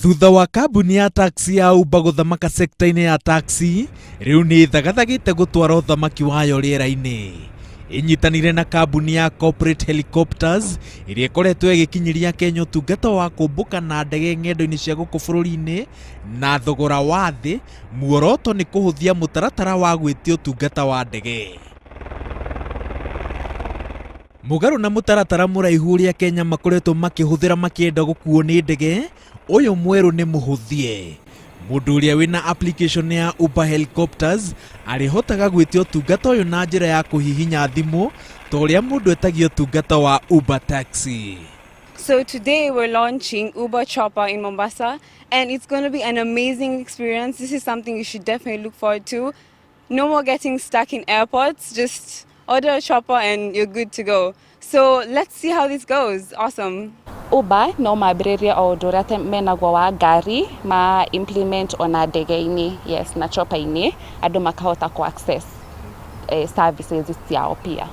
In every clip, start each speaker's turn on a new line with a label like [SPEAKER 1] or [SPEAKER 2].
[SPEAKER 1] Thutha wa kambuni ya taxi ya Uber guthamaka sekta-ini ya taxi, riu ni thagathagite gutwara uthamaki wayo riera-ini. Inyitanire na kambuni ya corporate helicopters iria ikoretwo igikinyiria Kenya utungata wa kumbuka na ndege ng'endo-ini cia guku bururi-ini na thogora wa thi. Muoroto ni kuhuthia mutaratara wa gwitia utungata wa ndege. Mugaru na mutaratara muraihu uria Kenya makoretwo makihuthira makienda gukuuo ni ndege, uyu mweru ni muhuthie. Mundu uria wina application ya Uber Helicopters arihotaga gwitia utungata uyu na njira ya kuhihinya thimu ta uria mundu etagio utungata wa Uber Taxi.
[SPEAKER 2] So today we're launching Uber Chopper in Mombasa, and it's going to be an amazing experience. This is something you should definitely look forward to. No more getting stuck in airports, just order a chopper and you're good to go. So let's see how this goes. Awesome.
[SPEAKER 3] Uber no mambĩrĩria o ũndũ ũrĩa menagwo wa ngari ma implement ona ndege-inĩ, yes, na chopper-inĩ andũ makahota ku access services ciao pia.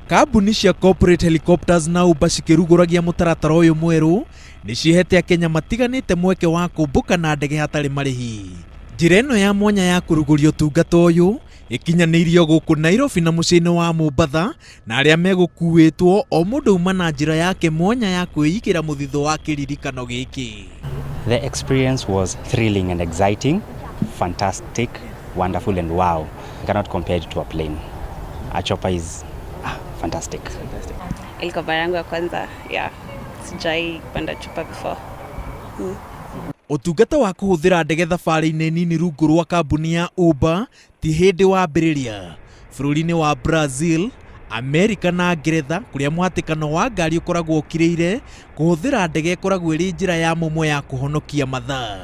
[SPEAKER 1] Kambuni cia corporate helicopters na Uber cikirugũragia mutaratara ũyũ mweru ni cihete Kenya matiganĩte mweke wa kumbuka na ndege hatarĩ marĩhi. Njĩra ĩno ya mwanya ya kũrugũria ũtungata ũyũ ikinyanĩirio gũkũ Nairobi na mũciĩ-inĩ wa Mombasa, na arĩa megũkuĩtwo o mũndũ uma na njĩra yake mwanya ya kwĩikĩra mũthithũ wa kĩririkano gĩkĩ.
[SPEAKER 4] The experience was thrilling and exciting, fantastic, wonderful and wow. I cannot compare it to a plane. A chopper is fantastic.
[SPEAKER 2] Ilikuwa mara yangu ya kwanza, yeah. Sijai panda chopper before.
[SPEAKER 1] Utungata wa kuhuthira ndege thabarĩ-inĩ nini rungu rwa kambuni ya Uber ti hĩndĩ wambĩrĩria. Bũrũri-inĩ wa Brazil, Amerika na Ngeretha, kũrĩa mũhatĩkano wa ngari ũkoragwo ũkirĩire, kũhũthĩra ndege ĩkoragwo ĩrĩ njĩra ya mũmwe ya kũhonokia mathaa.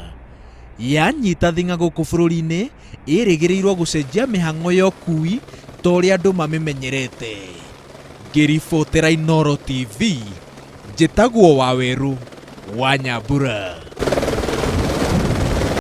[SPEAKER 1] Yanyita thing'a gũkũ bũrũri-inĩ, ĩrĩgĩrĩirwo gũcenjia mĩhang'o ya ũkui ta ũrĩa andũ mamĩmenyerete. Ngĩribotera Inooro TV, njĩtagwo Waweru wa Nyambura.